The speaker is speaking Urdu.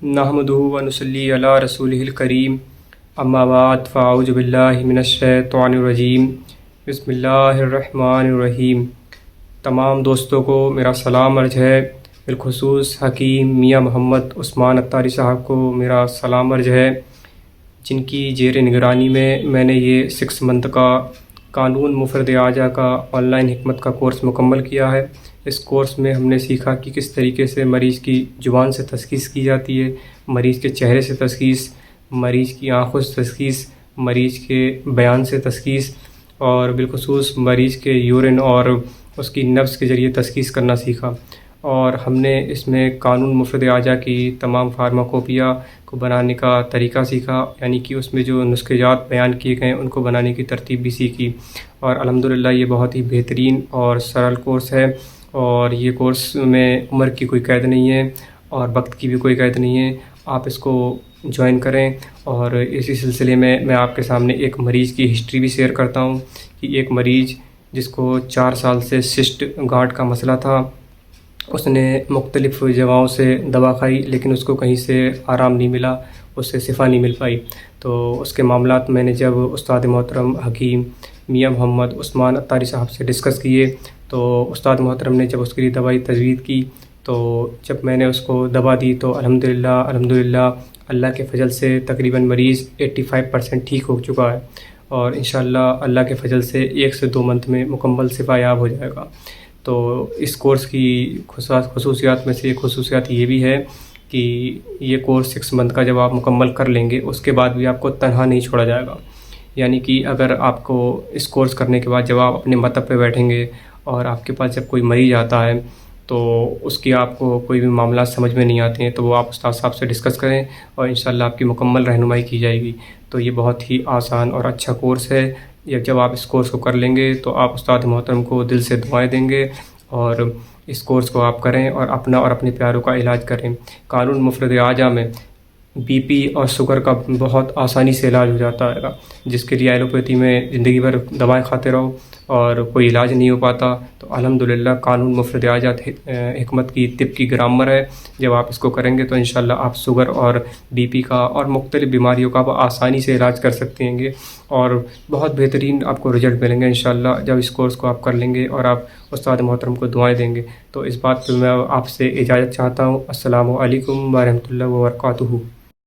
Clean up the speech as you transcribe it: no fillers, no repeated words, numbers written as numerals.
نحمدہ و نصلی علی رسولہ الکریم اما بعد فاعوذ باللہ من الشیطان الرجیم بسم اللہ الرحمن الرحیم۔ تمام دوستوں کو میرا سلام عرض ہے، بالخصوص حکیم میاں محمد عثمان عطاری صاحب کو میرا سلام عرض ہے، جن کی زیر نگرانی میں نے یہ 6 منتھ کا قانون مفرد اعضاء کا آن لائن حکمت کا کورس مکمل کیا ہے۔ اس کورس میں ہم نے سیکھا کہ کس طریقے سے مریض کی زبان سے تشخیص کی جاتی ہے، مریض کے چہرے سے تشخیص، مریض کی آنکھوں سے تشخیص، مریض کے بیان سے تشخیص، اور بالخصوص مریض کے یورین اور اس کی نبض کے ذریعے تشخیص کرنا سیکھا۔ اور ہم نے اس میں قانون مفرد اعضاء کی تمام فارماکوپیا کو بنانے کا طریقہ سیکھا، یعنی کہ اس میں جو نسخے جات بیان کیے گئے ہیں ان کو بنانے کی ترتیب بھی سیکھی۔ اور الحمدللہ یہ بہت ہی بہترین اور سرل کورس ہے، اور یہ کورس میں عمر کی کوئی قید نہیں ہے اور وقت کی بھی کوئی قید نہیں ہے۔ آپ اس کو جوائن کریں۔ اور اسی سلسلے میں آپ کے سامنے ایک مریض کی ہسٹری بھی شیئر کرتا ہوں کہ ایک مریض جس کو 4 سال سے سسٹ گانٹ کا مسئلہ تھا، اس نے مختلف جگہوں سے دوا کھائی لیکن اس کو کہیں سے آرام نہیں ملا، اس سے شفا نہیں مل پائی۔ تو اس کے معاملات میں نے جب استاد محترم حکیم میاں محمد عثمان عطاری صاحب سے ڈسکس کیے تو استاد محترم نے جب اس کے لیے دوائی تجویز کی، تو جب میں نے اس کو دوا دی تو الحمدللہ اللہ کے فضل سے تقریباً مریض 85% ٹھیک ہو چکا ہے، اور انشاءاللہ اللہ کے فضل سے 1 سے 2 منتھ میں مکمل شفا یاب ہو جائے گا۔ تو اس کورس کی خصوصیات میں سے ایک خصوصیات یہ بھی ہے کہ یہ کورس 6 منتھ کا جب آپ مکمل کر لیں گے اس کے بعد بھی آپ کو تنہا نہیں چھوڑا جائے گا، یعنی کہ اگر آپ کو اس کورس کرنے کے بعد جب آپ اپنے مطلب پہ بیٹھیں گے اور آپ کے پاس جب کوئی مریض آتا ہے تو اس کی آپ کو کوئی بھی معاملات سمجھ میں نہیں آتے ہیں تو وہ آپ استاد صاحب سے ڈسکس کریں اور انشاءاللہ آپ کی مکمل رہنمائی کی جائے گی۔ تو یہ بہت ہی آسان اور اچھا کورس ہے۔ جب آپ اس کورس کو کر لیں گے تو آپ استاد محترم کو دل سے دعائیں دیں گے، اور اس کورس کو آپ کریں اور اپنا اور اپنے پیاروں کا علاج کریں۔ قانون مفرد اعضاء میں بی پی اور شوگر کا بہت آسانی سے علاج ہو جاتا ہے، جس کے لیے ایلوپیتھی میں زندگی بھر دوائیں کھاتے رہو اور کوئی علاج نہیں ہو پاتا، تو الحمدللہ قانون مفرد اعضاء حکمت کی طب کی گرامر ہے۔ جب آپ اس کو کریں گے تو انشاءاللہ آپ شوگر اور بی پی کا اور مختلف بیماریوں کا آسانی سے علاج کر سکتے ہیں، اور بہت بہترین آپ کو رزلٹ ملیں گے انشاءاللہ جب اس کورس کو آپ کر لیں گے اور آپ استاد محترم کو دعائیں دیں گے۔ تو اس بات پہ میں آپ سے اجازت چاہتا ہوں۔ السلام علیکم ورحمۃ اللہ وبرکاتہ۔